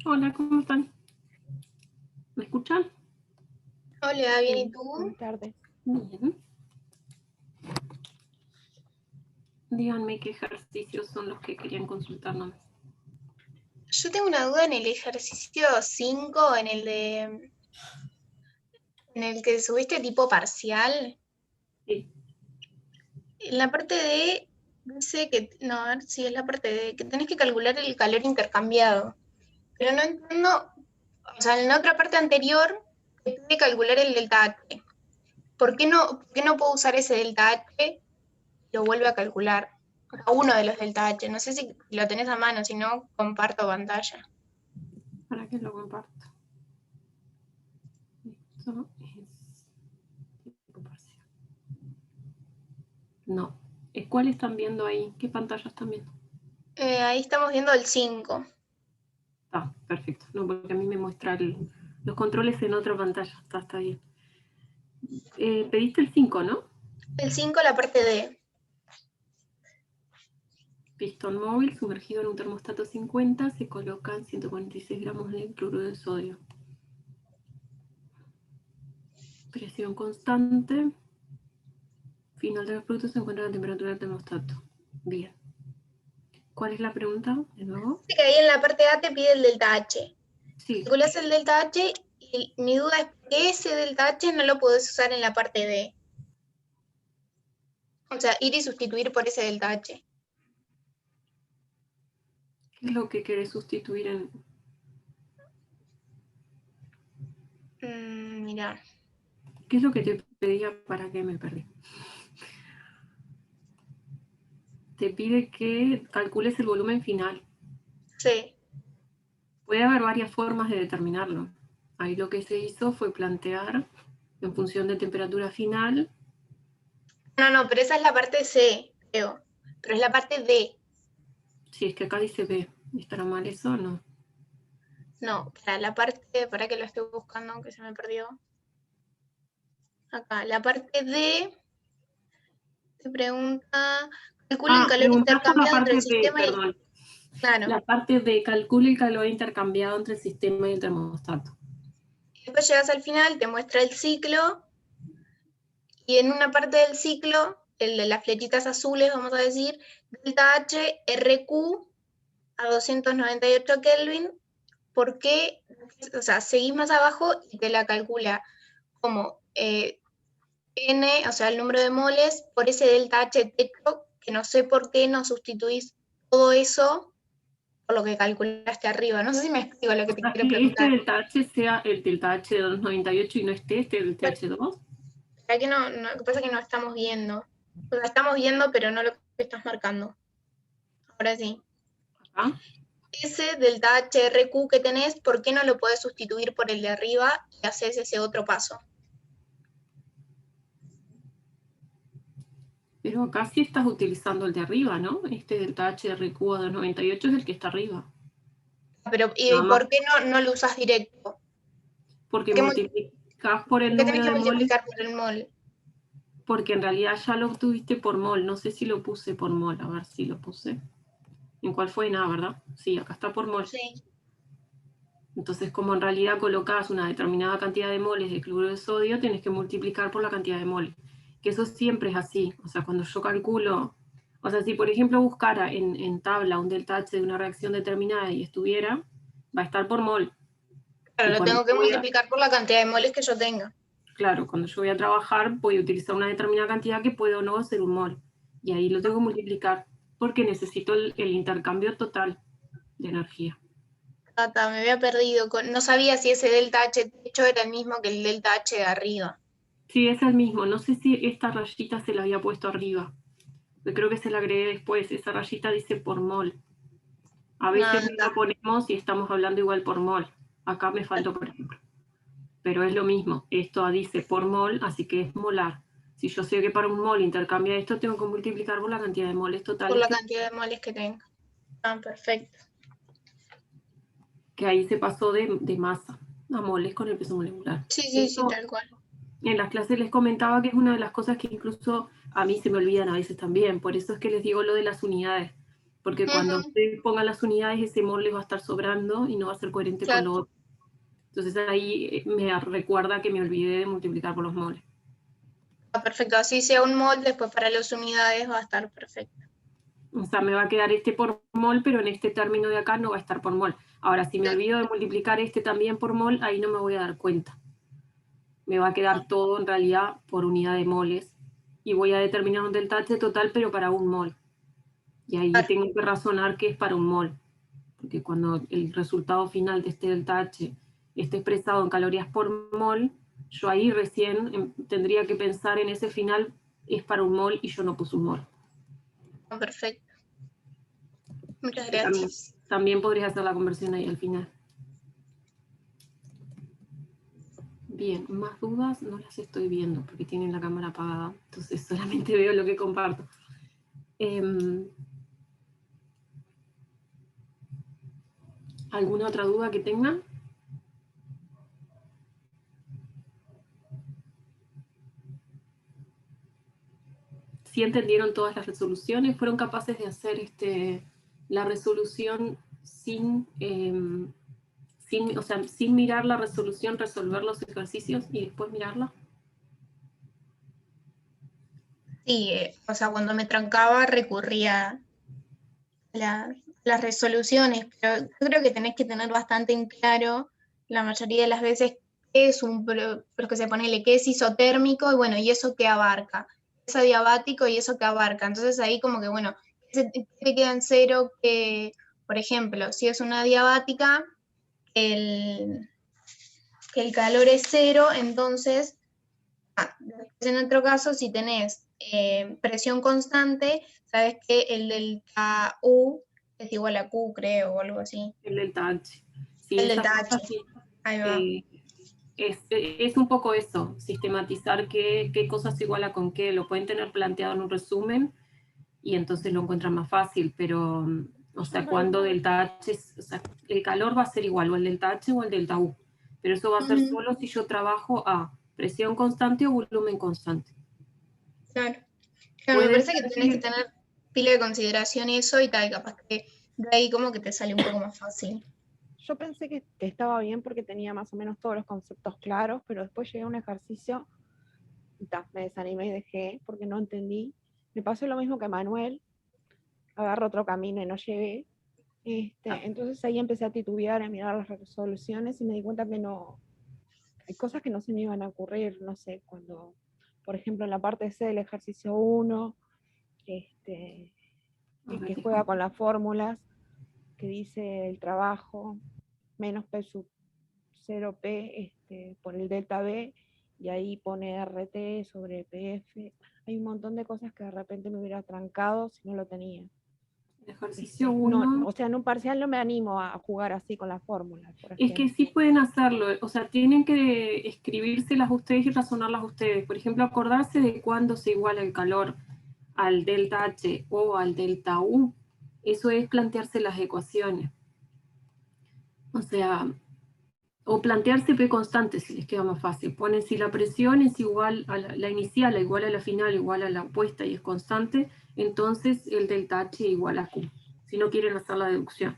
Hola, ¿cómo están? ¿Me escuchan? Hola, bien, ¿y Sí, tú? buenas tardes. Bien. Díganme qué ejercicios son los que querían consultarnos. Yo tengo una duda en el ejercicio 5, en el que subiste tipo parcial. Sí. En la parte D dice que, no, a ver si es la parte D, que tenés que calcular el calor intercambiado. Pero no entiendo, o sea, en la otra parte anterior te pide calcular el delta H. ¿Por qué no puedo usar ese delta H y lo vuelve a calcular? A uno de los delta H. No sé si lo tenés a mano, si no, comparto pantalla. ¿Para qué lo comparto? Esto es tipo parcial. No. ¿Cuál están viendo ahí? ¿Qué pantalla están viendo? Ahí estamos viendo el 5. Ah, perfecto. No, porque a mí me muestra los controles en otra pantalla. Está bien. Pediste el 5, ¿no? El 5, la parte D. Pistón móvil sumergido en un termostato 50, se colocan 146 gramos de cloruro de sodio. Presión constante. Final del producto se encuentra a la temperatura del termostato. Bien. ¿Cuál es la pregunta? ¿De nuevo? Dice que ahí en la parte A te pide el delta H. Sí. Calculas el delta H y mi duda es que ese delta H no lo podés usar en la parte D. O sea, ir y sustituir por ese delta H. ¿Qué es lo que querés sustituir en...? Mira. ¿Qué es lo que te pedía para que me perdí? Te pide que calcules el volumen final. Sí. Puede haber varias formas de determinarlo. Ahí lo que se hizo fue plantear, en función de temperatura final... No, pero esa es la parte C, creo. Pero es la parte D. Si es que acá dice B. ¿Estará mal eso o no? No, para que lo estoy buscando, que se me perdió. Acá, la parte D te pregunta, calcula el calor Preguntás por la intercambiado entre parte el B, sistema y el... perdón. Claro. La parte de calcula el calor intercambiado entre el sistema y el termostato. Después llegas al final, te muestra el ciclo, y en una parte del ciclo, el de las flechitas azules, vamos a decir, delta H, RQ a 298 Kelvin, ¿por qué? O sea, seguís más abajo y te la calcula como N, o sea, el número de moles, por ese delta H techo, que no sé por qué no sustituís todo eso por lo que calculaste arriba. No sé si me explico lo que O te sea, quiero que este preguntar. delta H sea el delta H de 298 y no esté este delta H2. ¿Para qué no? Lo que pasa es que no estamos viendo. O sea, estamos viendo, pero no lo que estás marcando. Ahora sí. Acá. Ese delta HRQ que tenés, ¿por qué no lo podés sustituir por el de arriba y haces ese otro paso? Pero acá sí estás utilizando el de arriba, ¿no? Este delta H de RQ a 298 es el que está arriba. Pero, ¿y Nada más por qué no lo usas directo? porque ¿Por multiplicas por el qué tenés número que de moles, multiplicar por el mol? porque en realidad ya lo obtuviste por mol. No sé si lo puse por mol, a ver si lo puse. ¿En cuál fue? Nada, ¿verdad? Sí, acá está por mol. Sí. Entonces, como en realidad colocas una determinada cantidad de moles de cloruro de sodio, tienes que multiplicar por la cantidad de moles. Que eso siempre es así. O sea, cuando yo calculo, o sea, si por ejemplo buscara en tabla un delta H de una reacción determinada y estuviera, va a estar por mol. Claro, Y lo cuando tengo que multiplicar por la cantidad de moles que yo tenga. claro, cuando yo voy a trabajar, voy a utilizar una determinada cantidad que puede o no ser un mol. Y ahí lo tengo que multiplicar porque necesito el intercambio total de energía. Me había perdido. No sabía si ese delta H techo era el mismo que el delta H de arriba. Sí, es el mismo. No sé si esta rayita se la había puesto arriba. Creo que se la agregué después. Esa rayita dice por mol. A veces no la ponemos y estamos hablando igual por mol. Acá me faltó, por ejemplo. Pero es lo mismo. Esto dice por mol, así que es molar. Si yo sé que para un mol intercambia esto, tengo que multiplicar por la cantidad de moles totales. Por la cantidad de moles que tenga. Perfecto. Que ahí se pasó de masa a moles con el peso molecular. Sí, tal cual. En las clases les comentaba que es una de las cosas que incluso a mí se me olvidan a veces también. Por eso es que les digo lo de las unidades. porque cuando ustedes pongan las unidades, ese mol les va a estar sobrando y no va a ser coherente con lo otro. Entonces ahí me recuerda que me olvidé de multiplicar por los moles. Perfecto, así sea un mol, después para las unidades va a estar perfecto. O sea, me va a quedar este por mol, pero en este término de acá no va a estar por mol. Ahora, si me olvido de multiplicar este también por mol, ahí no me voy a dar cuenta. Me va a quedar todo en realidad por unidad de moles. Y voy a determinar un delta H total, pero para un mol. Y ahí tengo que razonar que es para un mol. Porque cuando el resultado final de este delta H esté expresado en calorías por mol, yo ahí recién tendría que pensar en ese final, es para un mol y yo no puse un mol. Perfecto. Muchas gracias. También podrías hacer la conversión ahí al final. Bien, más dudas no las estoy viendo porque tienen la cámara apagada, entonces solamente veo lo que comparto. ¿Alguna otra duda que tengan? ¿Sí entendieron todas las resoluciones? ¿Fueron capaces de hacer la resolución sin mirar la resolución, resolver los ejercicios y después mirarla? Sí, o sea, cuando me trancaba recurría a las resoluciones, pero yo creo que tenés que tener bastante en claro la mayoría de las veces qué es porque se ponele qué es isotérmico y bueno, y eso qué abarca, es adiabático y eso qué abarca. Entonces ahí como que bueno, ¿qué te queda en cero? Que, por ejemplo, si es una adiabática, que el calor es cero, entonces, en otro caso, si tenés presión constante, sabes que el delta U es igual a Q, creo, o algo así. El delta H. Sí, El delta H. Sí, ahí va. Es un poco eso, sistematizar qué cosa se iguala con qué. Lo pueden tener planteado en un resumen y entonces lo encuentran más fácil, pero, o sea, cuando delta H, o sea, el calor va a ser igual, o el delta H o el delta U, pero eso va a ser solo si yo trabajo a presión constante o volumen constante. Claro. Claro, me parece que tenés que tener pila de consideración eso y tal, capaz que de ahí como que te sale un poco más fácil. Yo pensé que estaba bien porque tenía más o menos todos los conceptos claros, pero después llegué a un ejercicio y me desanimé y dejé porque no entendí. Me pasó lo mismo que Manuel, agarro otro camino y no llegué. Entonces ahí empecé a titubear, a mirar las resoluciones y me di cuenta que no, hay cosas que no se me iban a ocurrir, no sé, cuando, por ejemplo, en la parte C del ejercicio 1, que juega con las fórmulas, que dice el trabajo menos P sub 0P por el delta B, y ahí pone RT sobre PF. Hay un montón de cosas que de repente me hubiera trancado si no lo tenía. El ejercicio 1... o sea, en un parcial no me animo a jugar así con las fórmulas. Es que sí pueden hacerlo, o sea, tienen que escribírselas ustedes y razonarlas ustedes. Por ejemplo, acordarse de cuándo se iguala el calor al delta H o al delta U. Eso es plantearse las ecuaciones. O sea, o plantearse P constante si les queda más fácil. Ponen si la presión es igual a la inicial, igual a la final, igual a la opuesta y es constante, entonces el delta H igual a Q, si no quieren hacer la deducción.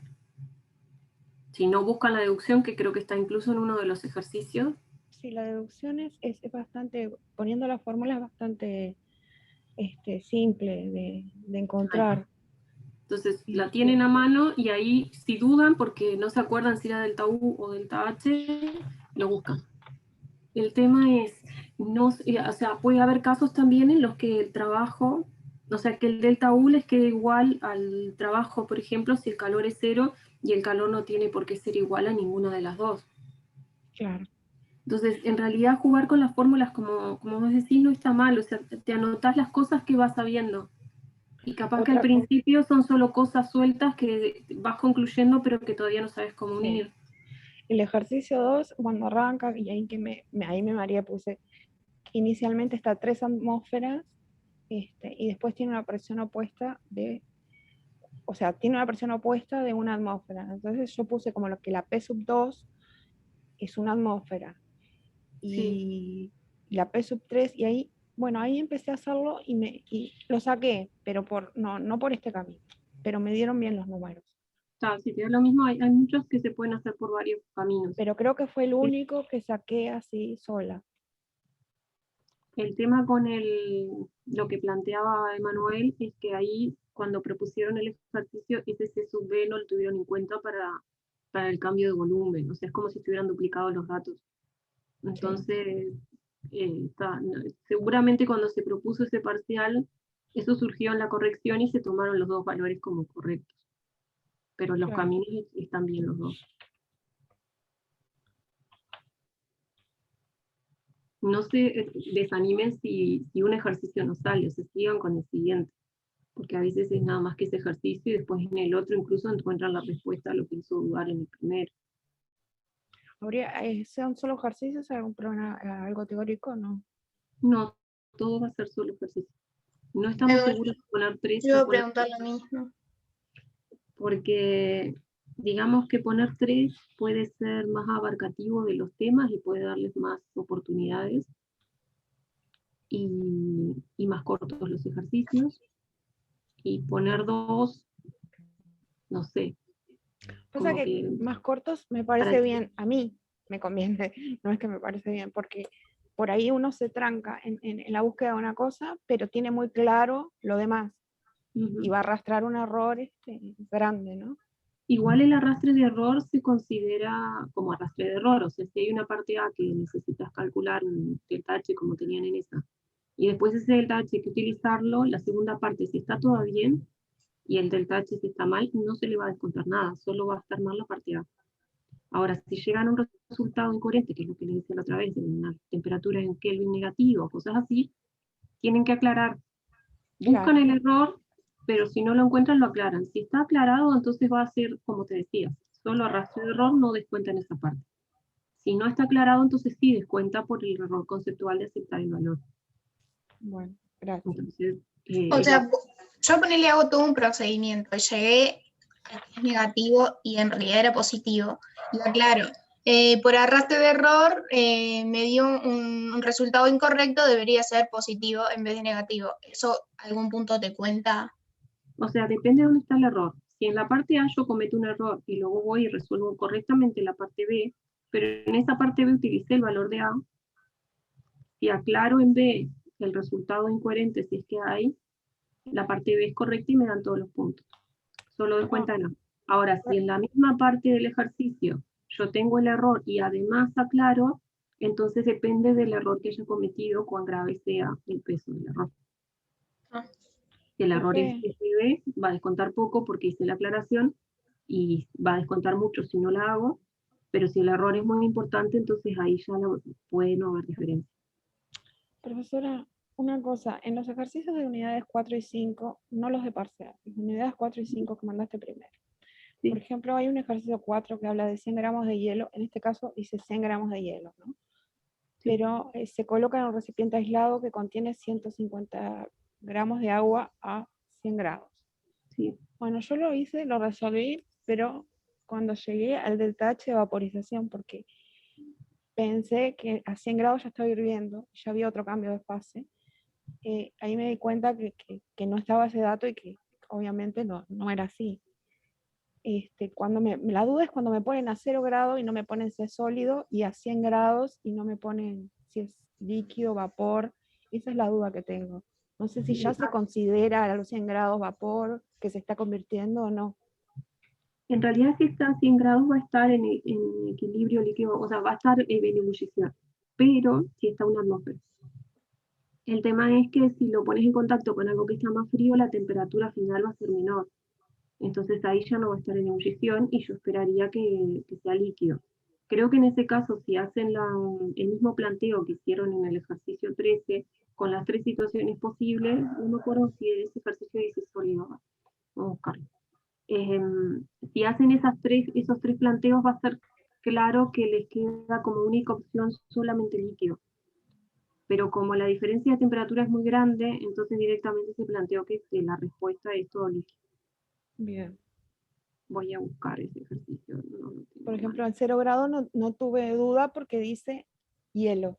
Si no buscan la deducción, que creo que está incluso en uno de los ejercicios. Sí, la deducción es bastante, poniendo la fórmula es bastante simple de encontrar. Entonces la tienen a mano y ahí si dudan porque no se acuerdan si era delta U o delta H, lo buscan. El tema es, no, o sea, puede haber casos también en los que el trabajo, o sea, que el delta U les quede igual al trabajo, por ejemplo, si el calor es cero y el calor no tiene por qué ser igual a ninguna de las dos. Claro. Entonces, en realidad jugar con las fórmulas, como vos decís, no está mal, o sea, te anotás las cosas que vas sabiendo. Y capaz que al principio son solo cosas sueltas que vas concluyendo, pero que todavía no sabes cómo unir. Sí. El ejercicio 2, cuando arranca, y ahí ahí me mareé, puse que inicialmente está a 3 atmósferas, y después tiene una presión opuesta tiene una presión opuesta de una atmósfera. Entonces yo puse como lo que la P sub 2 es una atmósfera, y la P sub 3, y ahí, bueno, ahí empecé a hacerlo y lo saqué, pero no por este camino. pero me dieron bien los números. O sea, si te da lo mismo, hay muchos que se pueden hacer por varios caminos. Pero creo que fue el único que saqué así sola. El tema con lo que planteaba Emanuel es que ahí, cuando propusieron el ejercicio, ese C sub B no lo tuvieron en cuenta para el cambio de volumen. O sea, es como si estuvieran duplicados los datos. Entonces, seguramente cuando se propuso ese parcial, eso surgió en la corrección y se tomaron los dos valores como correctos. Pero los Claro. caminos están bien los dos. No se desanimen si un ejercicio no sale, o se sigan con el siguiente. Porque a veces es nada más que ese ejercicio y después en el otro incluso encuentran la respuesta a lo que hizo dudar en el primero. ¿Son solo ejercicios? ¿Algún problema, algo teórico? No. No, todo va a ser solo ejercicio. No estamos seguros de poner 3 Yo voy o a poner preguntar lo mismo. porque digamos que poner 3 puede ser más abarcativo de los temas y puede darles más oportunidades y más cortos los ejercicios. Y poner 2, no sé. Pasa Como que que más cortos me para parece el- bien, a mí me conviene, no es que me parece bien, porque por ahí uno se tranca en la búsqueda de una cosa, pero tiene muy claro lo demás Ujú. y va a arrastrar un error grande, ¿no? Igual el arrastre de error se considera como arrastre de error, o sea, si hay una parte A que necesitas calcular un delta H como tenían en esa, y después ese delta H hay que utilizarlo, la segunda parte, si está todo bien, y el delta H si está mal, no se le va a descontar nada, solo va a estar mal la parte A. Ahora, si llegan a un resultado incoherente, que es lo que les decía la otra vez, en una temperatura en Kelvin negativo, cosas así, tienen que aclarar. Buscan Claro. el error, pero si no lo encuentran, lo aclaran. Si está aclarado, entonces va a ser, como te decía, solo arrastre de error, no descuenta en esa parte. Si no está aclarado, entonces sí descuenta por el error conceptual de aceptar el valor. Bueno, gracias. Entonces, O sea, yo ponele hago todo un procedimiento. Llegué a que es negativo y en realidad era positivo. Y aclaro, por arrastre de error me dio un resultado incorrecto, debería ser positivo en vez de negativo. ¿Eso algún punto te cuenta? o sea, depende de dónde está el error. Si en la parte A yo cometo un error y luego voy y resuelvo correctamente la parte B, pero en esa parte B utilicé el valor de A, si aclaro en B el resultado incoherente, si es que hay, la parte B es correcta y me dan todos los puntos. Solo descuenta en A. Ahora, si en la misma parte del ejercicio yo tengo el error y además aclaro, entonces depende del error que haya cometido, cuán grave sea el peso del error. Ah. Si el error es Profe, leve, va a descontar poco porque hice la aclaración y va a descontar mucho si no la hago, pero si el error es muy importante, entonces ahí ya puede no haber diferencia. profesora, una cosa, en los ejercicios de unidades 4 y 5, no los de parcial, las unidades 4 y 5 que mandaste primero. Sí. Por ejemplo, hay un ejercicio 4 que habla de 100 gramos de hielo, en este caso dice 100 gramos de hielo, ¿no? Sí. Pero se coloca en un recipiente aislado que contiene 150 gramos de agua a 100 grados. Sí. Bueno, yo lo hice, lo resolví, pero cuando llegué al delta H de vaporización, porque pensé que a 100 grados ya estaba hirviendo, ya había otro cambio de fase, ahí me di cuenta que no estaba ese dato y que obviamente no era así. La duda es cuando me ponen a 0 grados y no me ponen si es sólido, y a 100 grados y no me ponen si es líquido, vapor. Esa es la duda que tengo. No sé si ya se considera a los 100 grados vapor, que se está convirtiendo o no. En realidad, si está a 100 grados, va a estar en equilibrio líquido, o sea, va a estar en ebullición, pero si está una atmósfera. El tema es que si lo pones en contacto con algo que está más frío, la temperatura final va a ser menor. Entonces ahí ya no va a estar en ebullición y yo esperaría que sea líquido. Creo que en ese caso, si hacen el mismo planteo que hicieron en el ejercicio 13, con las 3 situaciones posibles, no me acuerdo si ese ejercicio dice sólido, vamos a buscarlo. Si hacen esos tres planteos, va a ser claro que les queda como única opción solamente líquido. Pero como la diferencia de temperatura es muy grande, entonces directamente se planteó que la respuesta es todo líquido. Bien. Voy a buscar ese ejercicio. No lo Por tengo ejemplo, mal. en 0 grados no tuve duda porque dice hielo.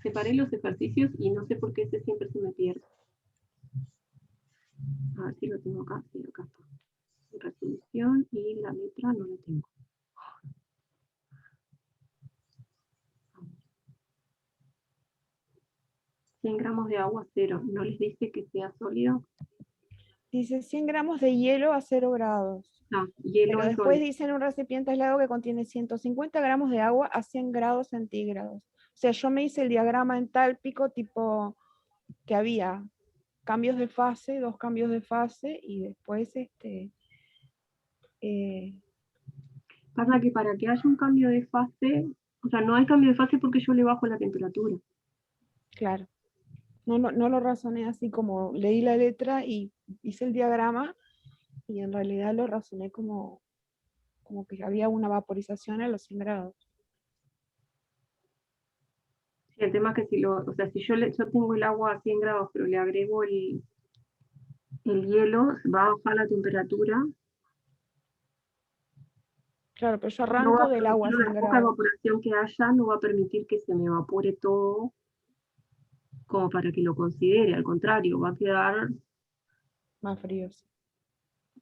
separé los ejercicios y no sé por qué ese siempre se me pierde. A ver si lo tengo acá. Sí, acá está. Resolución y la letra no la tengo. $100 gramos de agua, 0. ¿No les dice que sea sólido? Dice 100 gramos de hielo a 0 grados. No, hielo Pero es después sólido. dice en un recipiente aislado que contiene 150 gramos de agua a 100 grados centígrados. O sea, yo me hice el diagrama entálpico tipo que había cambios de fase, 2 cambios de fase y después Pasa que para que haya un cambio de fase, o sea, no hay cambio de fase porque yo le bajo la temperatura. claro. No lo razoné así como leí la letra y hice el diagrama y en realidad lo razoné como que había una vaporización a los 100 grados. Sí, el tema es que si yo tengo el agua a 100 grados, pero le agrego el hielo, va a bajar la temperatura. Claro, pero yo No va arranco a del agua a permitir, 100 la poca grados. evaporación que haya no va a permitir que se me evapore todo como para que lo considere. Al contrario, va a quedar, Más fríos.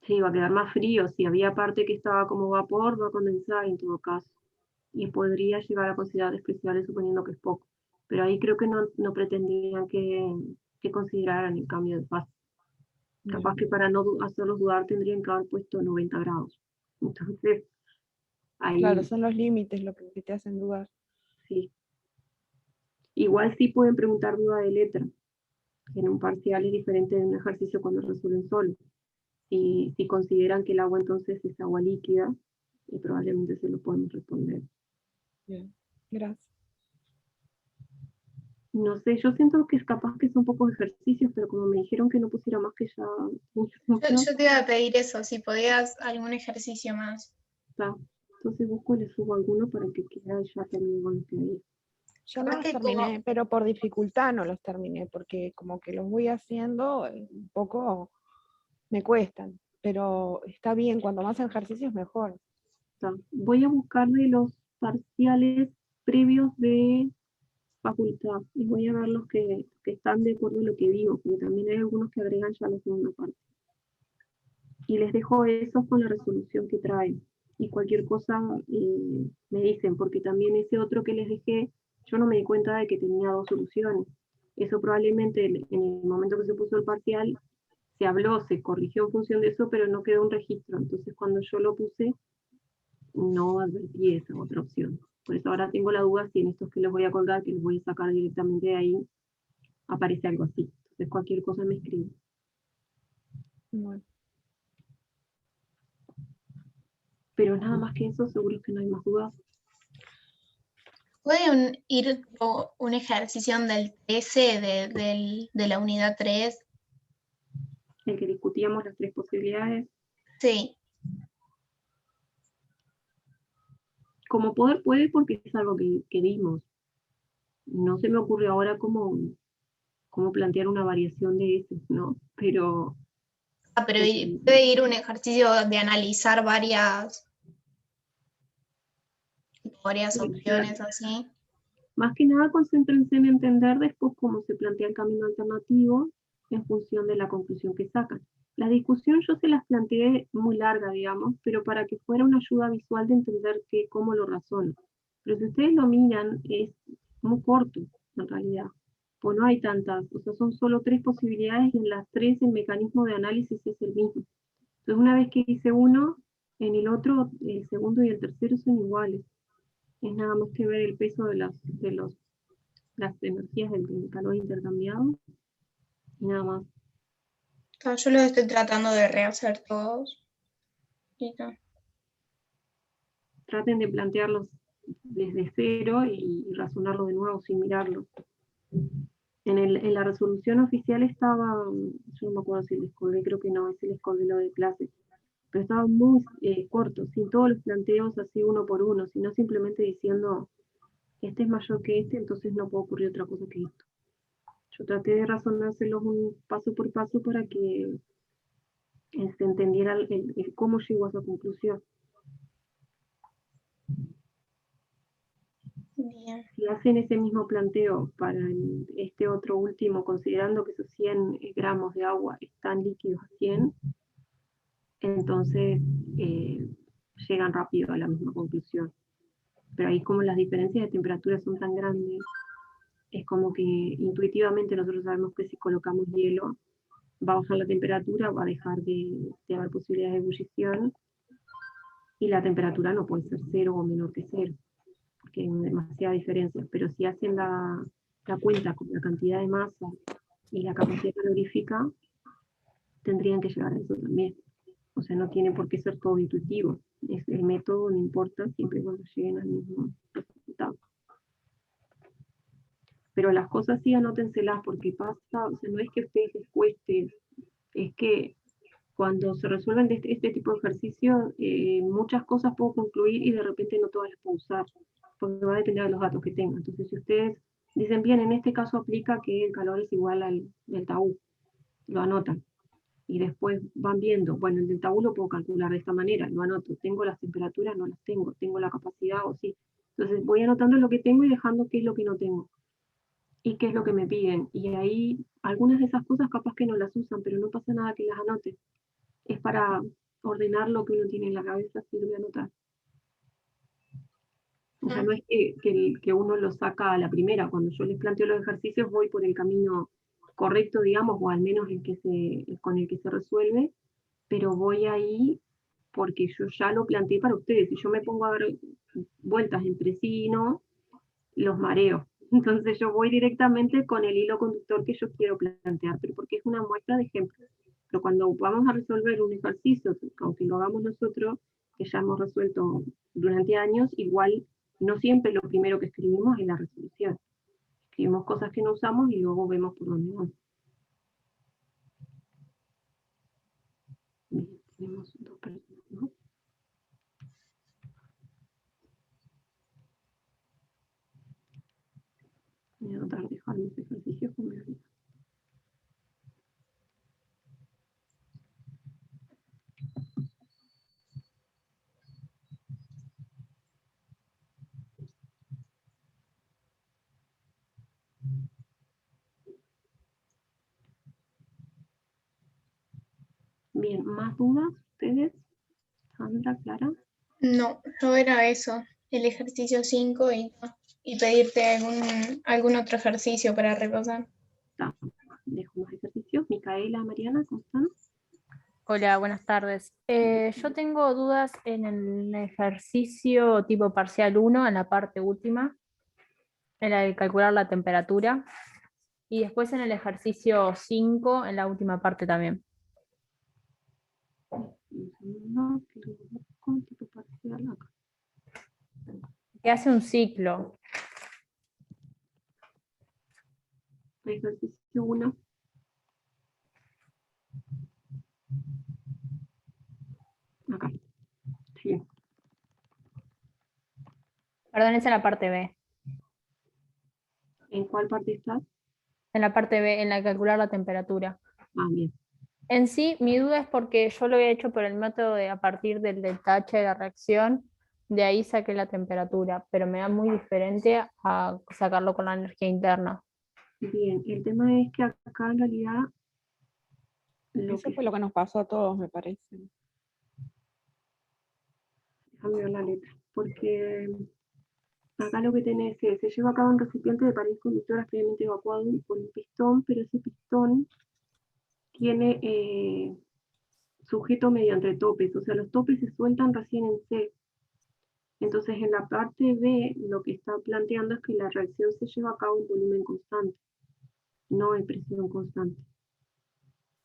sí, va a quedar más frío. Si había parte que estaba como vapor, va a condensar en todo caso. Y podría llegar a considerar especiales suponiendo que es poco. Pero ahí creo que no pretendían que consideraran el cambio de fase. Capaz que para no hacerlos dudar tendrían que haber puesto 90 grados. Entonces, Claro, ahí son los límites lo que te hacen dudar. sí. Igual sí pueden preguntar duda de letra. En un parcial es diferente de un ejercicio cuando resuelven solo. Si consideran que el agua entonces es agua líquida, y probablemente se lo podemos responder. Bien, gracias. No sé, yo siento que es capaz que son pocos ejercicios, pero como me dijeron que no pusiera más que ya muchos, Yo te iba a pedir eso, si podías algún ejercicio más. entonces busco y le subo alguno para que quede ya termine con lo que hay. Yo no Capaz los que terminé, pero por dificultad no los terminé, porque como que los voy haciendo, un poco me cuestan, pero está bien, cuando más ejercicios mejor. Voy a buscar de los parciales previos de facultad y voy a ver los que están de acuerdo a lo que digo, porque también hay algunos que agregan ya la segunda parte. Y les dejo eso con la resolución que traen. Y cualquier cosa me dicen, porque también ese otro que les dejé, yo no me di cuenta de que tenía 2 soluciones. Eso probablemente en el momento que se puso el parcial, se habló, se corrigió en función de eso, pero no quedó un registro. Entonces cuando yo lo puse, no advertí esa otra opción. Por eso ahora tengo la duda si en estos que les voy a colgar, que los voy a sacar directamente de ahí, aparece algo así. Entonces cualquier cosa me escribe. Bueno, Pero nada más que eso, seguro que no hay más dudas. ¿Puede ir un ejercicio del 13 de la unidad 3? El que discutíamos las 3 posibilidades. Sí. Como poder puede porque es algo que vimos. No se me ocurre ahora cómo plantear una variación de ese, ¿no? Pero Pero puede ir un ejercicio de analizar varias opciones así. más que nada concéntrense en entender después cómo se plantea el camino alternativo en función de la conclusión que sacan. La discusión yo se las planteé muy larga, digamos, pero para que fuera una ayuda visual de entender cómo lo razono. Pero si ustedes lo miran, es muy corto, en realidad. Pues no hay tantas, o sea, son solo 3 posibilidades y en las 3 el mecanismo de análisis es el mismo. Entonces, una vez que hice uno, en el otro, el segundo y el tercero son iguales. Es nada más que ver el peso de las energías del calor intercambiado y nada más. Yo los estoy tratando de rehacer todos. Traten de plantearlos desde cero y razonarlo de nuevo sin mirarlo. En la resolución oficial estaba, yo no me acuerdo si les colgué, creo que no, ese les colgué lo de clases, pero estaba muy corto, sin todos los planteos así uno por uno, sino simplemente diciendo, este es mayor que este, entonces no puede ocurrir otra cosa que esto. Yo traté de razonárselos un paso por paso para que se entendiera el cómo llegó a esa conclusión. Bien. Si hacen ese mismo planteo para este otro último, considerando que esos 100 gramos de agua están líquidos a 100, entonces llegan rápido a la misma conclusión. Pero ahí como las diferencias de temperatura son tan grandes, es como que intuitivamente nosotros sabemos que si colocamos hielo, va a bajar la temperatura, va a dejar de haber posibilidades de ebullición, y la temperatura no puede ser 0 o menor que 0, porque hay demasiada diferencia. Pero si hacen la cuenta con la cantidad de masa y la capacidad calorífica, tendrían que llegar a eso también. O sea, no tiene por qué ser todo intuitivo. El método no importa siempre y cuando lleguen al mismo resultado. Pero las cosas sí anótenselas, porque pasa, o sea, no es que a ustedes les cueste, es que cuando se resuelven este tipo de ejercicio, muchas cosas puedo concluir y de repente no todas las puedo usar, porque va a depender de los datos que tengan. Entonces, si ustedes dicen, bien, en este caso aplica que el calor es igual al delta U, lo anotan. Y después van viendo, bueno, el delta U lo puedo calcular de esta manera, lo anoto, tengo las temperaturas, no las tengo la capacidad o sí. Entonces voy anotando lo que tengo y dejando qué es lo que no tengo y qué es lo que me piden. Y ahí algunas de esas cosas capaz que no las usan, pero no pasa nada que las anoten. Es para ordenar lo que uno tiene en la cabeza, sirve anotar. O sea, no es que uno lo saca a la primera. Cuando yo les planteo los ejercicios voy por el camino correcto, digamos, o al menos con el que se resuelve, pero voy ahí porque yo ya lo planteé para ustedes. Si yo me pongo a dar vueltas entre sí y no, los mareo. Entonces yo voy directamente con el hilo conductor que yo quiero plantear, pero porque es una muestra de ejemplo. Pero cuando vamos a resolver un ejercicio, aunque lo hagamos nosotros, que ya hemos resuelto durante años, igual no siempre lo primero que escribimos es la resolución. Escribimos cosas que no usamos y luego vemos por dónde vamos. Bien, tenemos 2 personas, ¿no? Voy a tratar de dejar mis ejercicios como me olvido. Bien, ¿más dudas ustedes? Sandra, Clara. No, no era eso, el ejercicio 5 y pedirte algún otro ejercicio para repasar. Dejo más ejercicios. Micaela, Mariana, ¿cómo están? Hola, buenas tardes. Yo tengo dudas en el ejercicio tipo parcial 1, en la parte última, en la de calcular la temperatura, y después en el ejercicio 5, en la última parte también. Un segundo, que lo busco, tipo parcial acá. Que hace un ciclo. Ejercicio 1. Acá. Sí. Perdón, es en la parte B. ¿En cuál parte estás? En la parte B, en la de calcular la temperatura. Ah, bien. En sí, mi duda es porque yo lo había hecho por el método de a partir del delta-H de la reacción, de ahí saqué la temperatura, pero me da muy diferente a sacarlo con la energía interna. Bien, el tema es que acá en realidad Eso fue lo que nos pasó a todos, me parece. Déjame ver la letra, porque acá lo que tenés es, se lleva a cabo un recipiente de paredes conductoras previamente evacuado con un pistón, pero ese pistón tiene sujeto mediante topes, o sea, los topes se sueltan recién en C. Entonces, en la parte B, lo que está planteando es que la reacción se lleva a cabo en volumen constante, no en presión constante.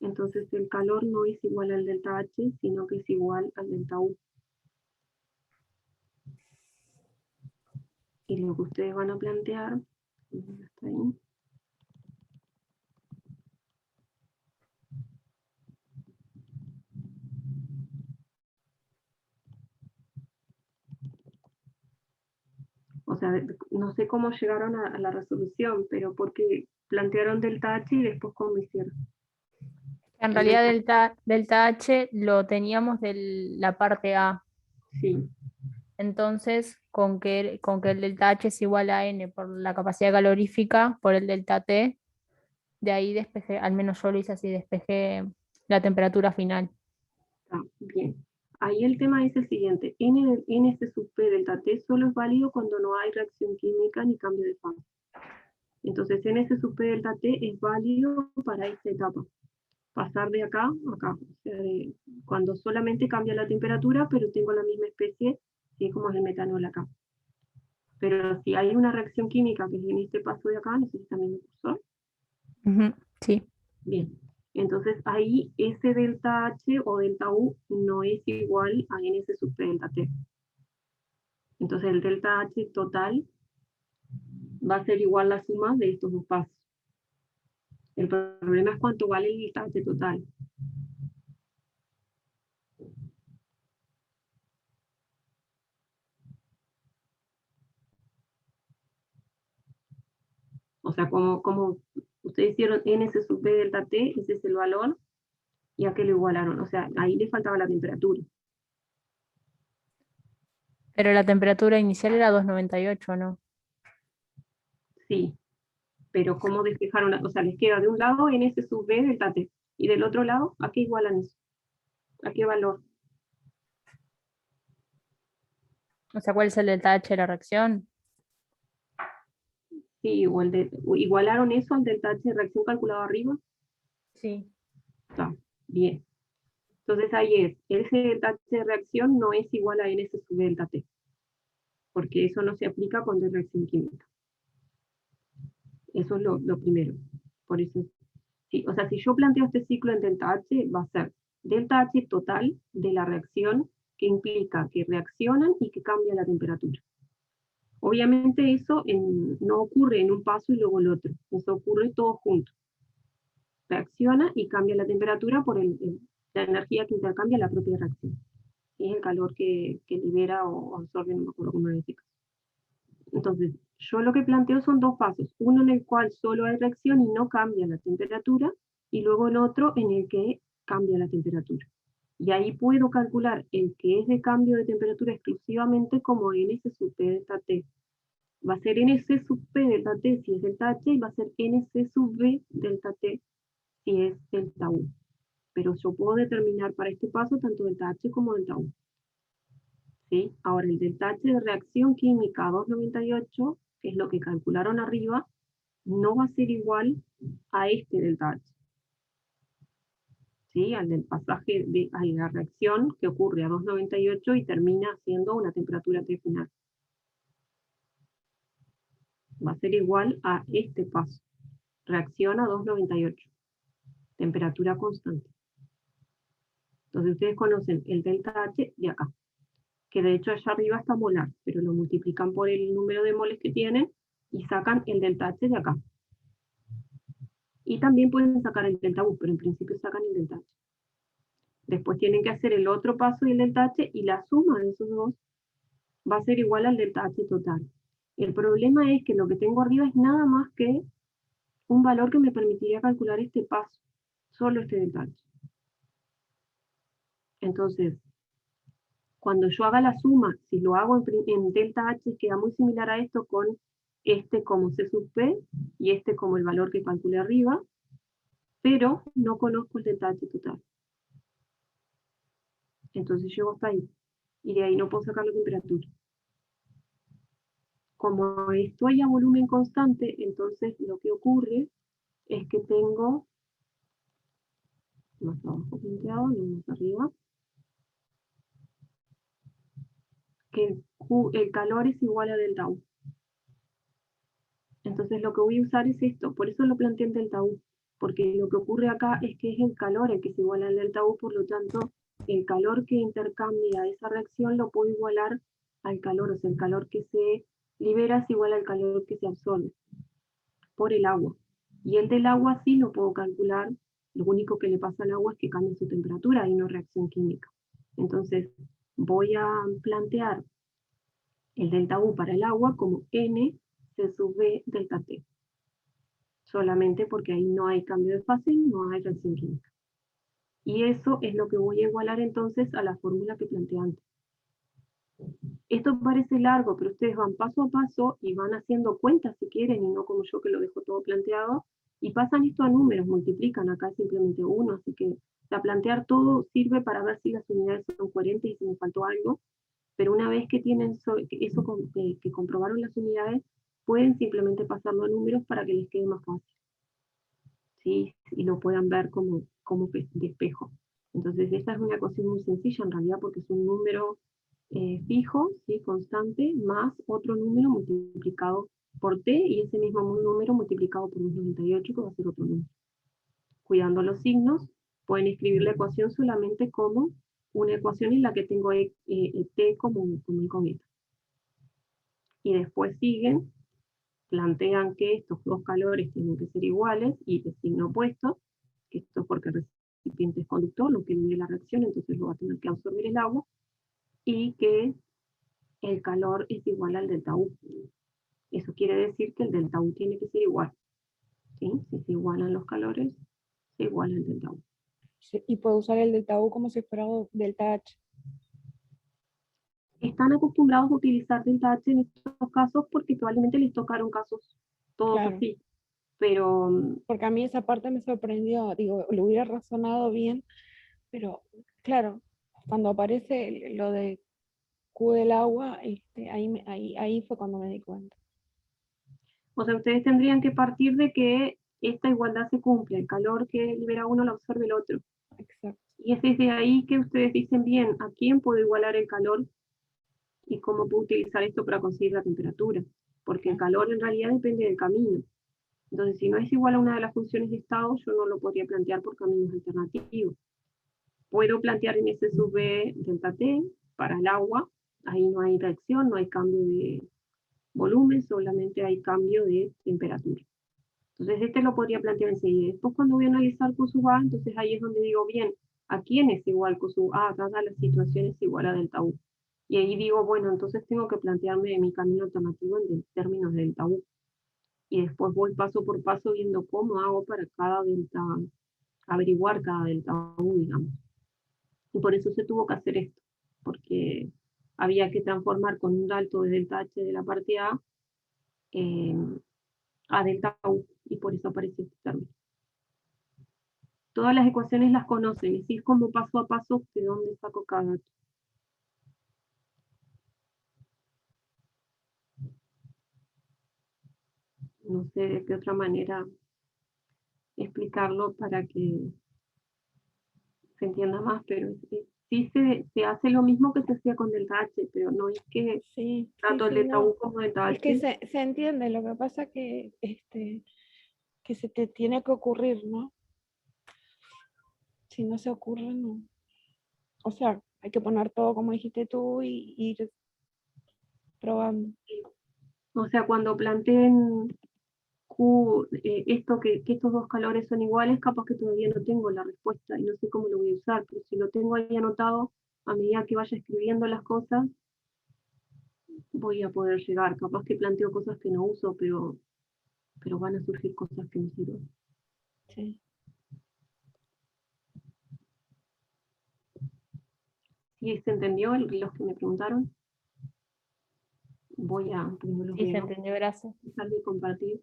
Entonces, el calor no es igual al delta H, sino que es igual al delta U. Y lo que ustedes van a plantear, hasta ahí, o sea, no sé cómo llegaron a la resolución, pero porque plantearon delta H y después cómo hicieron. En realidad delta H lo teníamos de la parte A. Sí. Entonces, con que el delta H es igual a N por la capacidad calorífica, por el delta T, de ahí despejé, al menos yo lo hice así, despejé la temperatura final. Bien. Ahí el tema es el siguiente. NS sub P delta T solo es válido cuando no hay reacción química ni cambio de fase. Entonces, NS sub P delta T es válido para esta etapa. Pasar de acá a acá. O sea, cuando solamente cambia la temperatura, pero tengo la misma especie, ¿sí? Como es el metanol acá. Pero si hay una reacción química, que es en este paso de acá, necesita también un cursor. Sí. Bien. Entonces ahí ese delta H o delta U no es igual a NS sub P delta T. Entonces el delta H total va a ser igual la suma de estos dos pasos. El problema es cuánto vale el delta H total. O sea, como ustedes hicieron NS sub P delta T, ese es el valor, y a qué lo igualaron. O sea, ahí le faltaba la temperatura. Pero la temperatura inicial era 298, ¿no? Sí, pero ¿cómo despejaron? O sea, les queda de un lado NS sub B delta T, y del otro lado, ¿a qué igualan eso? ¿A qué valor? O sea, ¿cuál es el delta H de la reacción? Sí, igualaron eso al delta H de reacción calculado arriba. Sí. Está bien. Entonces ahí ese delta H de reacción no es igual a NS sub delta T, porque eso no se aplica cuando hay reacción química. Eso es lo primero. Por eso, sí, o sea, si yo planteo este ciclo en delta H, va a ser delta H total de la reacción, que implica que reaccionan y que cambia la temperatura. Obviamente eso no ocurre en un paso y luego el otro, eso ocurre todo junto. Reacciona y cambia la temperatura por la energía que intercambia la propia reacción. Es el calor que libera o absorbe, no me acuerdo cómo decir. Entonces, yo lo que planteo son dos pasos, uno en el cual solo hay reacción y no cambia la temperatura, y luego el otro en el que cambia la temperatura. Y ahí puedo calcular el que es de cambio de temperatura exclusivamente como NS sub P delta T. Va a ser NC sub P delta T si es delta H, y va a ser NC sub B delta T si es delta U. Pero yo puedo determinar para este paso tanto delta H como delta U. ¿Sí? Ahora, el delta H de reacción química 298, que es lo que calcularon arriba, no va a ser igual a este delta H. ¿Sí? Al del pasaje a la reacción que ocurre a 298 y termina siendo una temperatura T final. Va a ser igual a este paso. Reacción a 298. Temperatura constante. Entonces ustedes conocen el delta H de acá, que de hecho allá arriba está molar, pero lo multiplican por el número de moles que tienen y sacan el delta H de acá. Y también pueden sacar el delta U, pero en principio sacan el delta H. Después tienen que hacer el otro paso y el delta H, y la suma de esos dos va a ser igual al delta H total. El problema es que lo que tengo arriba es nada más que un valor que me permitiría calcular este paso, solo este delta H. Entonces, cuando yo haga la suma, si lo hago en delta H, queda muy similar a esto con este como C sub P y este como el valor que calculé arriba, pero no conozco el delta H total. Entonces llego hasta ahí, y de ahí no puedo sacar la temperatura. Como estoy a volumen constante, entonces lo que ocurre es que tengo, más abajo planteado, no más arriba, que el calor es igual a delta U. Entonces lo que voy a usar es esto, por eso lo planteé en delta U, porque lo que ocurre acá es que es el calor el que es igual al delta U, por lo tanto, el calor que intercambia esa reacción lo puedo igualar al calor, o sea, el calor que se libera es igual al calor que se absorbe por el agua. Y el del agua sí lo puedo calcular, lo único que le pasa al agua es que cambia su temperatura y no reacción química. Entonces, voy a plantear el delta U para el agua como N C sub B delta T. Solamente porque ahí no hay cambio de fase y no hay reacción química. Y eso es lo que voy a igualar entonces a la fórmula que planteé antes. Esto parece largo, pero ustedes van paso a paso y van haciendo cuentas si quieren, y no como yo que lo dejo todo planteado, y pasan esto a números, multiplican, acá es simplemente 1, así que plantear todo sirve para ver si las unidades son coherentes y si me faltó algo, pero una vez que tienen eso que comprobaron las unidades, pueden simplemente pasarlo a números para que les quede más fácil, ¿sí? Y lo puedan ver como de espejo. Entonces esta es una ecuación muy sencilla en realidad, porque es un número fijo, ¿sí? Constante, más otro número multiplicado por t, y ese mismo número multiplicado por 98, que va a ser otro número. Cuidando los signos, pueden escribir la ecuación solamente como una ecuación en la que tengo t como incógnita. Y después siguen, plantean que estos dos calores tienen que ser iguales y de signo opuesto, que esto es porque el recipiente es conductor, lo que mide la reacción, entonces lo va a tener que absorber el agua, y que el calor es igual al delta U. Eso quiere decir que el delta U tiene que ser igual, ¿sí? Si se igualan los calores, se iguala el delta U. Sí, y puedo usar el delta U como si fuera delta H. Están acostumbrados a utilizar delta H en estos casos porque probablemente les tocaron casos todos Claro. así, pero Porque a mí esa parte me sorprendió, digo, lo hubiera razonado bien, pero claro, cuando aparece lo de Q del agua, ahí fue cuando me di cuenta. o sea, ustedes tendrían que partir de que esta igualdad se cumple, el calor que libera uno lo absorbe el otro. Exacto. Y es desde ahí que ustedes dicen, bien, ¿a quién puedo igualar el calor? ¿Y cómo puedo utilizar esto para conseguir la temperatura? Porque el calor en realidad depende del camino. Entonces, si no es igual a una de las funciones de estado, yo no lo podría plantear por caminos alternativos. Puedo plantear en S sub B delta T para el agua, ahí no hay reacción, no hay cambio de volumen, solamente hay cambio de temperatura. Entonces este lo podría plantear enseguida. Después cuando voy a analizar Q sub A, entonces ahí es donde digo, bien, ¿a quién es igual Q sub A? Dada la situación es igual a delta U. Y ahí digo, bueno, entonces tengo que plantearme mi camino alternativo en términos de delta U. Y después voy paso por paso viendo cómo hago para cada delta, averiguar cada delta U, digamos. Y por eso se tuvo que hacer esto, porque había que transformar con un salto de delta H de la parte eh, a delta U, y por eso aparece este término. Todas las ecuaciones las conocen, y así es como paso a paso de dónde saco cada dato. No sé de qué otra manera explicarlo para que se entienda más, pero sí se hace lo mismo que se hacía con delta H, pero no es que Sí, tanto el delta U como delta H. Es que se entiende, lo que pasa que se te tiene que ocurrir, ¿no? Si no se ocurre, no. O sea, hay que poner todo como dijiste tú y ir probando. O sea, cuando planteen esto que estos dos calores son iguales, capaz que todavía no tengo la respuesta y no sé cómo lo voy a usar, pero si lo tengo ahí anotado, a medida que vaya escribiendo las cosas, voy a poder llegar. Capaz que planteo cosas que no uso, pero van a surgir cosas que me sirven. Sí. ¿Sí se entendió los que me preguntaron? Voy a primero Sí, se entendió, gracias. dejar de compartir.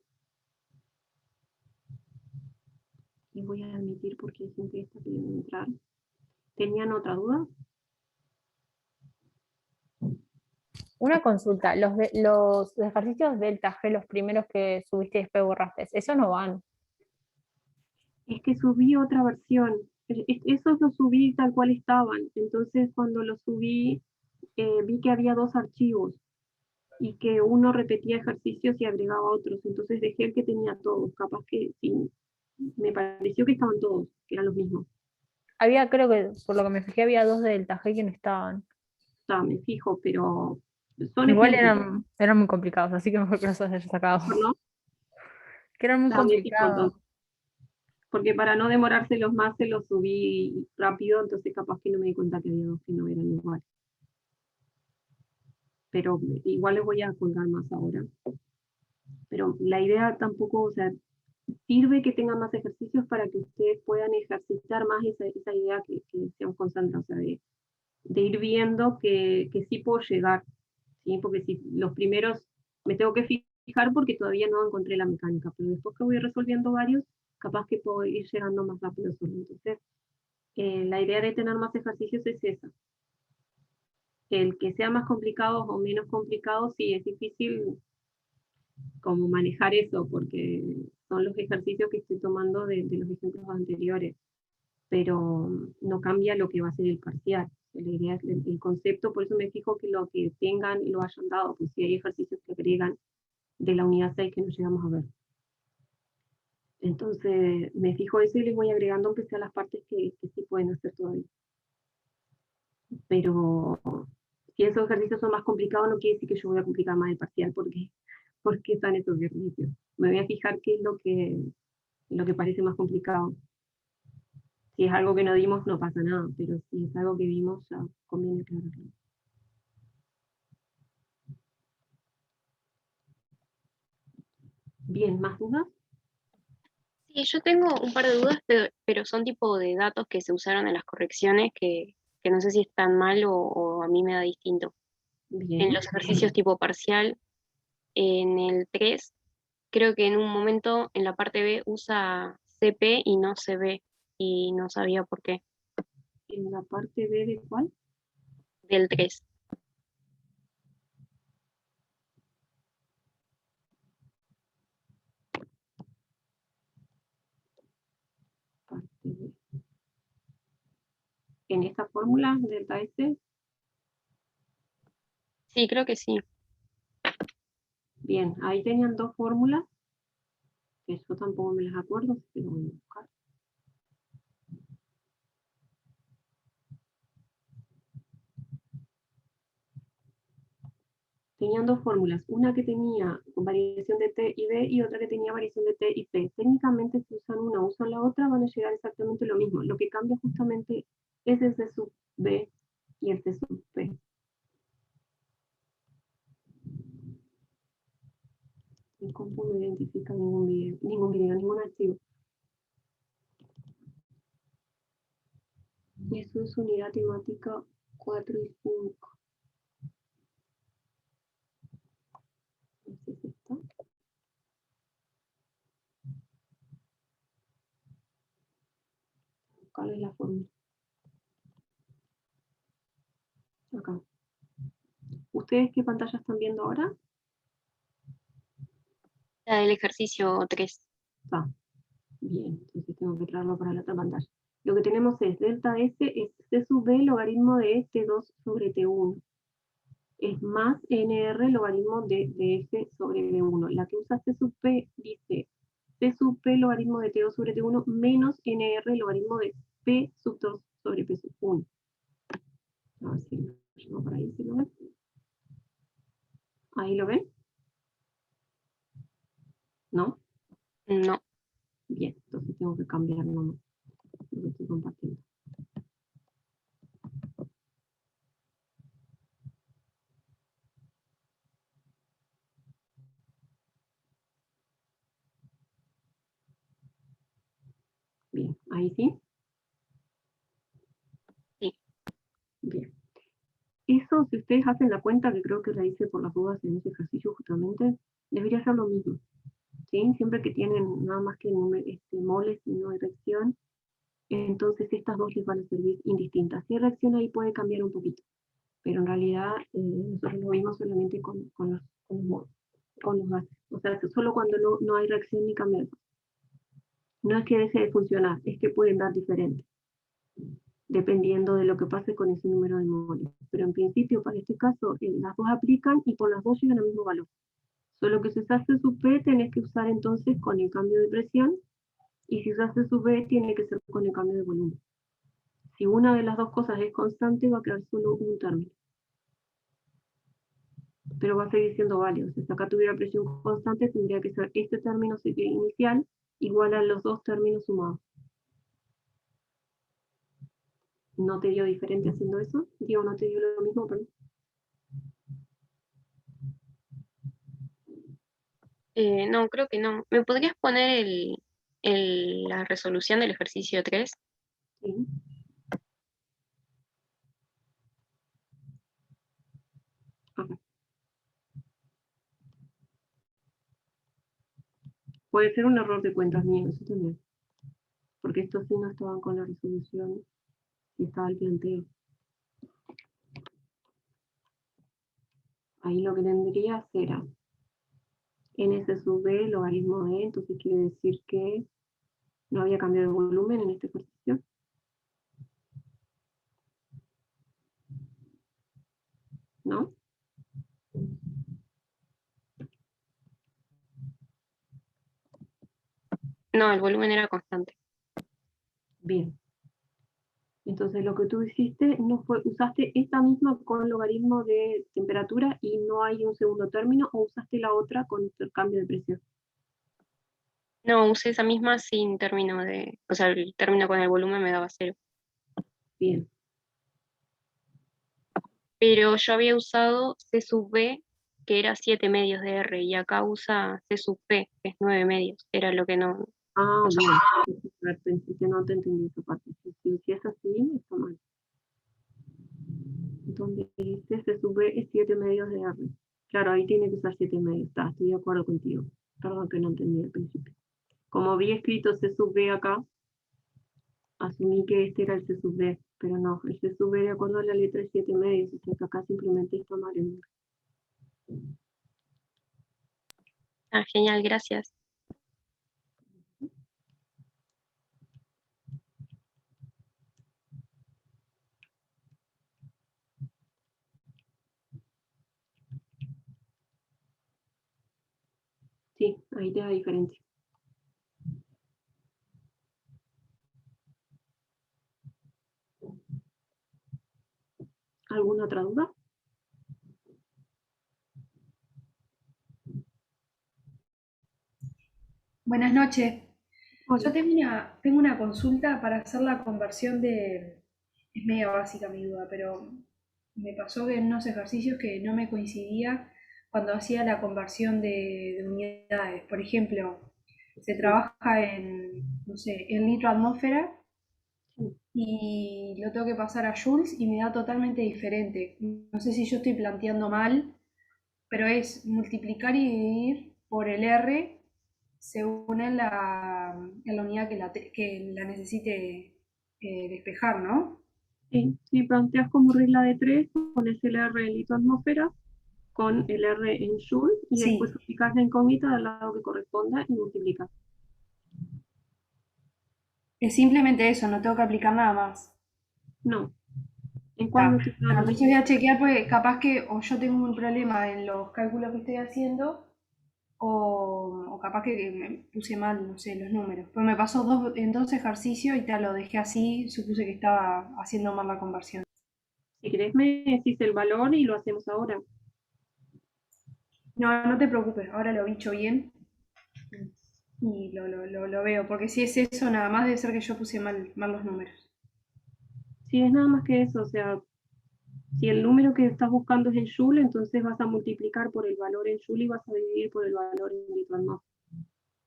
Y voy a admitir porque hay gente que está pidiendo entrar. ¿Tenían otra duda? Una consulta, los ejercicios delta G, los primeros que subiste y después borraste, esos no van. Es que subí otra versión. Esos los subí tal cual estaban. Entonces cuando los subí, vi que había dos archivos y que uno repetía ejercicios y agregaba otros. Entonces dejé el que tenía todos. Capaz que sí, me pareció que estaban todos, que eran los mismos. Había, creo que, por lo que me fijé, había dos de delta G que no estaban. Me fijo, pero son Igual ejemplos. eran muy complicados, así que mejor que los hayas sacado. ¿No? Que eran muy Me fijo complicados. entonces. Porque para no demorárselos más, se los subí rápido, entonces capaz que no me di cuenta que había dos que no eran iguales. Pero igual les voy a colgar más ahora. Pero la idea tampoco, o sea, sirve que tengan más ejercicios para que ustedes puedan ejercitar más esa idea que decíamos con Sandra, o sea, de de ir viendo que sí puedo llegar, ¿sí? Porque si los primeros me tengo que fijar porque todavía no encontré la mecánica, pero después que voy resolviendo varios, capaz que puedo ir llegando más rápido solo. Entonces, la idea de tener más ejercicios es esa. El que sea más complicado o menos complicado, sí, es difícil como manejar eso, porque son los ejercicios que estoy tomando de los ejemplos anteriores, pero no cambia lo que va a ser el parcial. La idea es el concepto, por eso me fijo que lo que tengan lo hayan dado, pues si hay ejercicios que agregan de la unidad 6 que no llegamos a ver. Entonces me fijo eso y les voy agregando aunque sea las partes que sí pueden hacer todavía. Pero si esos ejercicios son más complicados, no quiere decir que yo voy a complicar más el parcial, porque están esos ejercicios. Me voy a fijar qué es lo que parece más complicado. Si es algo que no dimos, no pasa nada, pero si es algo que vimos, ya conviene aclararlo. Bien, ¿más dudas? Sí, yo tengo un par de dudas, pero son tipo de datos que se usaron en las correcciones que no sé si están mal o a mí me da distinto. Bien. En los ejercicios tipo parcial, en el 3, creo que en un momento en la parte B usa CP y no CB, y no sabía por qué. ¿En la parte B de cuál? Del 3. Parte B. En esta fórmula, delta S, Sí, creo que sí. bien, ahí tenían dos fórmulas, que yo tampoco me las acuerdo, así que lo voy a buscar. Tenían dos fórmulas, una que tenía variación de T y B y otra que tenía variación de T y P. Técnicamente si usan una o usan la otra van a llegar exactamente lo mismo. Lo que cambia justamente es el C sub B y el C sub P. El compu no identifica ningún archivo. Eso es unidad temática 4 y 5. No sé si está. ¿Cuál es la fórmula? Acá. ¿Ustedes qué pantalla están viendo ahora? La del ejercicio 3. Ah, bien, entonces tengo que traerlo para la otra pantalla. Lo que tenemos es delta S es C sub B logaritmo de T2 sobre T1. Es más NR logaritmo de F sobre B1. La que usa C sub P dice C sub P logaritmo de T2 sobre T1 menos NR logaritmo de P sub 2 sobre P sub 1. A ver si lo llevo por ahí, si lo ven. ¿Ahí lo ven? ¿No? No. Bien, entonces tengo que cambiar nomás lo que estoy compartiendo. Bien, ahí sí. Sí. Bien. Eso, si ustedes hacen la cuenta, que creo que la hice por las dudas en ese ejercicio justamente, debería ser lo mismo. ¿Sí? Siempre que tienen nada más que moles y no hay reacción, entonces estas dos les van a servir indistintas. Si hay reacción ahí puede cambiar un poquito, pero en realidad nosotros lo vimos solamente con los moles, con los gases. O sea, solo cuando no hay reacción ni cambio. No es que deje de funcionar, es que pueden dar diferente, dependiendo de lo que pase con ese número de moles. Pero en principio, para este caso, las dos aplican y por las dos llegan al mismo valor. Solo que si usas C sub P, tenés que usar entonces con el cambio de presión, y si usas C sub B, tiene que ser con el cambio de volumen. Si una de las dos cosas es constante, va a quedar solo un término. Pero va a seguir siendo válido. Si acá tuviera presión constante, tendría que ser este término inicial igual a los dos términos sumados. ¿No te dio diferente haciendo eso? Digo, ¿no te dio lo mismo? Perdón. No, creo que no. ¿Me podrías poner la resolución del ejercicio 3? Sí. Puede ser un error de cuentas mío, eso también. Porque estos sí no estaban con la resolución y estaba el planteo. Ahí lo que tendría será NS sub B, logaritmo de, entonces quiere decir que no había cambio de volumen en este ejercicio. ¿No? No, el volumen era constante. Bien. Entonces lo que tú hiciste, no fue, usaste esta misma con logaritmo de temperatura y no hay un segundo término, o usaste la otra con el cambio de presión. No, usé esa misma sin término de, o sea, el término con el volumen me daba 0. Bien. Pero yo había usado C sub B, que era 7 medios de R, y acá usa C sub P, que es 9 medios. Era lo que no. Ah, no bien. sabía. A ver, pensé que no te entendí esa parte. Si es así, está mal. Donde dice se sube es 7 medios de R. Claro, ahí tiene que usar 7 medios. Está, estoy de acuerdo contigo. Perdón que no entendí al principio. Como vi escrito C sub B acá, asumí que este era el C sub B, pero no, el C sub B de acuerdo a la letra es 7 medios, o sea que acá simplemente está mal en. Ah, genial, gracias. Sí, ahí te da diferencia. ¿Alguna otra duda? Buenas noches. Hola. Yo tengo una consulta para hacer la conversión de... Es medio básica mi duda, pero me pasó que en unos ejercicios que no me coincidía cuando hacía la conversión de unidades. Por ejemplo, se trabaja en, no sé, en litro atmósfera y lo tengo que pasar a joules y me da totalmente diferente. No sé si yo estoy planteando mal, pero es multiplicar y dividir por el R según en la unidad que la necesite despejar, ¿no? Sí, si planteas como regla de 3, pones el R en litro atmósfera con el R en joule y después Sí, aplicas la incógnita al lado que corresponda y multiplicas. es simplemente eso, no tengo que aplicar nada más. No. ¿En cuál no Está. te queda Bueno, lo entonces mismo? voy a chequear porque capaz que o yo tengo un problema en los cálculos que estoy haciendo o capaz que me puse mal, no sé, los números. Pues me pasó en dos ejercicios y te lo dejé así, supuse que estaba haciendo mal la conversión. Si querés me decís el valor y lo hacemos ahora. No, no te preocupes, ahora lo bicho bien y lo veo, porque si es eso, nada más debe ser que yo puse mal los números. Si es nada más que eso, o sea, si el número que estás buscando es en joule, entonces vas a multiplicar por el valor en joule y vas a dividir por el valor en litro atmósfera.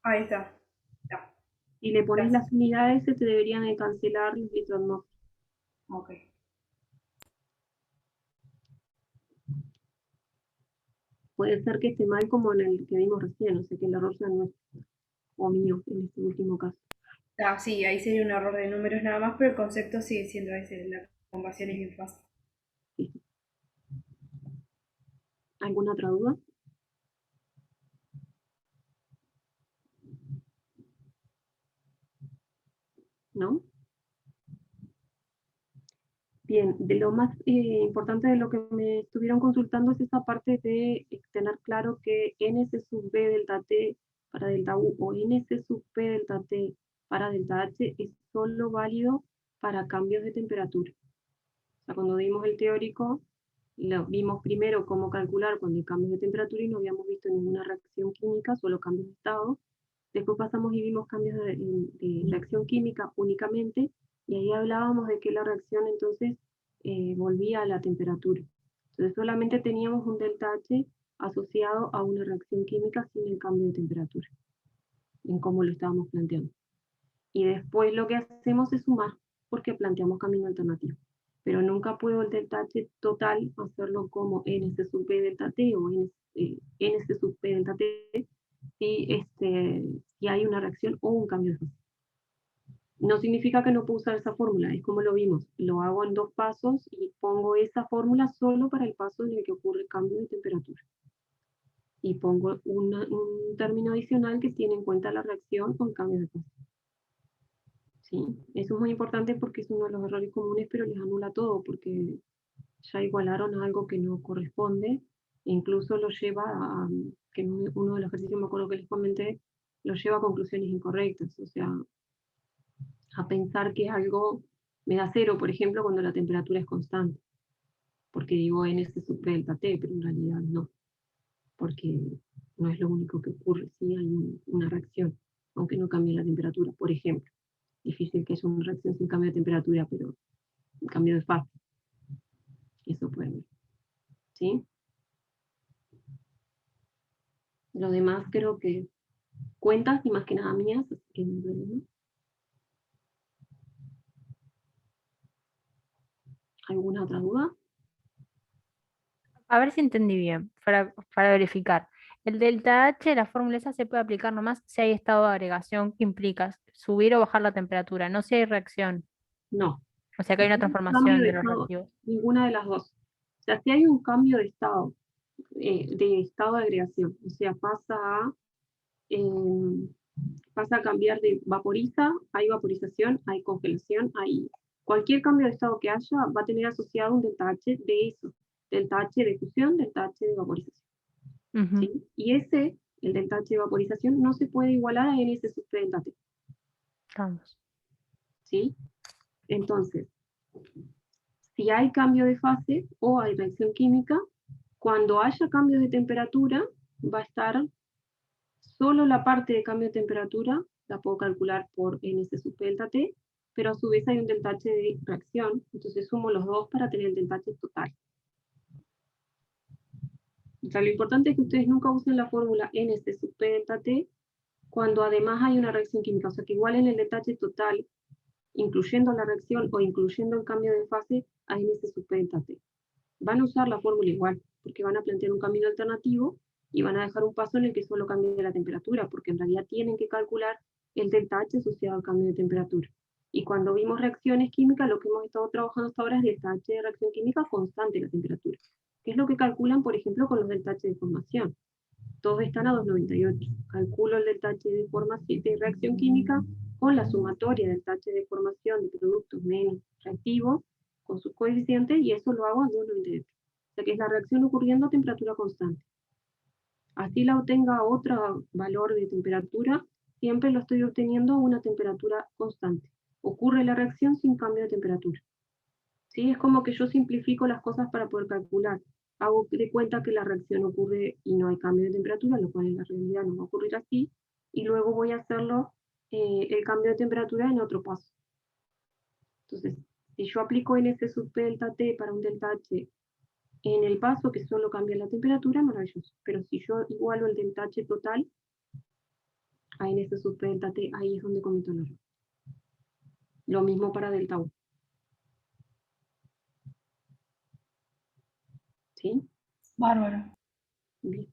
Ahí está. Está. Si le pones Gracias. las unidades, se te deberían de cancelar los litro atmósfera. Ok. Puede ser que esté mal como en el que vimos recién, o sea que el error sea nuestro o mío en este último caso. Ah, sí, ahí sería un error de números nada más, pero el concepto sigue siendo ese, la conversión es bien fácil. Sí. ¿Alguna otra duda? ¿No? Bien, de lo más importante de lo que me estuvieron consultando es esa parte de tener claro que NC sub B delta T para delta U o NC sub P delta T para delta H es solo válido para cambios de temperatura. O sea, cuando vimos el teórico, lo vimos primero cómo calcular cuando hay cambios de temperatura y no habíamos visto ninguna reacción química, solo cambios de estado. Después pasamos y vimos cambios de reacción química únicamente, y ahí hablábamos de que la reacción entonces volvía a la temperatura. Entonces solamente teníamos un delta H asociado a una reacción química sin el cambio de temperatura, en cómo lo estábamos planteando. Y después lo que hacemos es sumar, porque planteamos camino alternativo. Pero nunca puedo el delta H total hacerlo como NC sub P delta T o NC sub P delta T si y hay una reacción o un cambio de fase. No significa que no puedo usar esa fórmula, es como lo vimos. Lo hago en 2 pasos y pongo esa fórmula solo para el paso en el que ocurre el cambio de temperatura. Y pongo un término adicional que tiene en cuenta la reacción con cambio de fase. ¿Sí? Eso es muy importante porque es uno de los errores comunes, pero les anula todo, porque ya igualaron a algo que no corresponde, e incluso lo lleva a, que en uno de los ejercicios me acuerdo que les comenté, lo lleva a conclusiones incorrectas, o sea, a pensar que algo me da 0, por ejemplo, cuando la temperatura es constante, porque digo NS sub P delta T, pero en realidad no, porque no es lo único que ocurre, sí hay una reacción, aunque no cambie la temperatura, por ejemplo. Difícil que haya una reacción sin cambio de temperatura, pero un cambio de fase, eso puede ver, ¿sí? Lo demás creo que cuentas y más que nada mías, así que no hay problema. ¿Alguna otra duda? A ver si entendí bien, para verificar. El delta H, la fórmula esa se puede aplicar nomás si hay estado de agregación que implica subir o bajar la temperatura, no si hay reacción. No. O sea que hay una Cambio transformación de de los estado, reactivos. ninguna de las dos. O sea, si hay un cambio de estado de agregación, o sea, pasa a cambiar de vaporiza, hay vaporización, hay congelación, hay cualquier cambio de estado que haya va a tener asociado un delta H de eso, delta H de fusión, delta H de vaporización. Ujú. ¿Sí? Y el delta H de vaporización, no se puede igualar a NS sub P delta T. Vamos. ¿Sí? Entonces, si hay cambio de fase o hay reacción química, cuando haya cambios de temperatura, va a estar solo la parte de cambio de temperatura, la puedo calcular por NS sub P delta T, pero a su vez hay un delta H de reacción, entonces sumo los dos para tener el delta H total. O sea, lo importante es que ustedes nunca usen la fórmula NS sub P delta T cuando además hay una reacción química, o sea que igual en el delta H total, incluyendo la reacción o incluyendo el cambio de fase, hay NS sub P delta T. Van a usar la fórmula igual, porque van a plantear un camino alternativo y van a dejar un paso en el que solo cambie la temperatura, porque en realidad tienen que calcular el delta H asociado al cambio de temperatura. Y cuando vimos reacciones químicas, lo que hemos estado trabajando hasta ahora es delta H de reacción química constante la temperatura, que es lo que calculan, por ejemplo, con los delta H de formación. Todos están a 298. Calculo el delta H de formación de reacción química con la sumatoria del delta H de formación de productos menos reactivos con sus coeficientes y eso lo hago a 298. O sea que es la reacción ocurriendo a temperatura constante. Así la obtenga otro valor de temperatura, siempre lo estoy obteniendo a una temperatura constante. Ocurre la reacción sin cambio de temperatura. ¿Sí? Es como que yo simplifico las cosas para poder calcular. Hago de cuenta que la reacción ocurre y no hay cambio de temperatura, lo cual en la realidad no va a ocurrir así, y luego voy a hacerlo, el cambio de temperatura en otro paso. Entonces, si yo aplico NS sub P delta T para un delta H en el paso que solo cambia la temperatura, maravilloso. Pero si yo igualo el delta H total a NS sub P delta T, ahí es donde cometo el error. Lo mismo para delta U. ¿Sí? Bárbaro. Bien.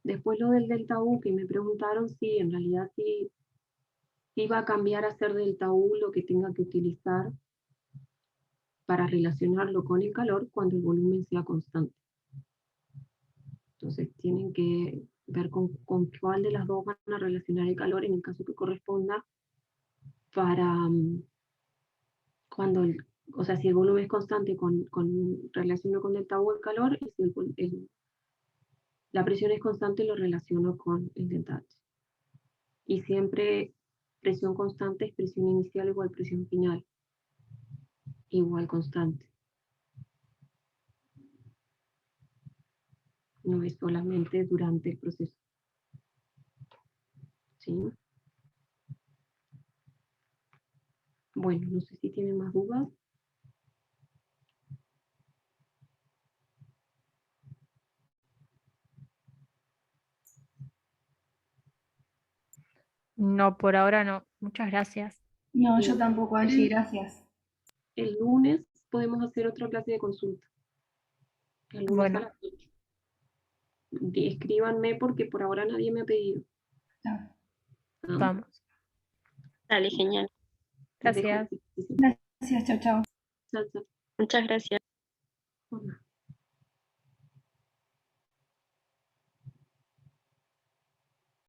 Después lo del delta U que me preguntaron, sí, en realidad sí va a cambiar a ser delta U lo que tenga que utilizar para relacionarlo con el calor cuando el volumen sea constante. Entonces tienen que ver con cuál de las dos van a relacionar el calor en el caso que corresponda para cuando o sea, si el volumen es constante con relaciono con delta U el calor y si la presión es constante lo relaciono con el delta H. Y siempre presión constante es presión inicial igual presión final, igual constante. No es solamente durante el proceso. ¿Sí? Bueno, no sé si tienen más dudas. No, por ahora no. Muchas gracias. No, yo tampoco, Angie, gracias. El lunes podemos hacer otra clase de consulta. El lunes Bueno. a las 8. Escríbanme porque por ahora nadie me ha pedido. Vamos. Dale, genial. Gracias. Gracias, chao, chao. Chao, chao. Muchas gracias.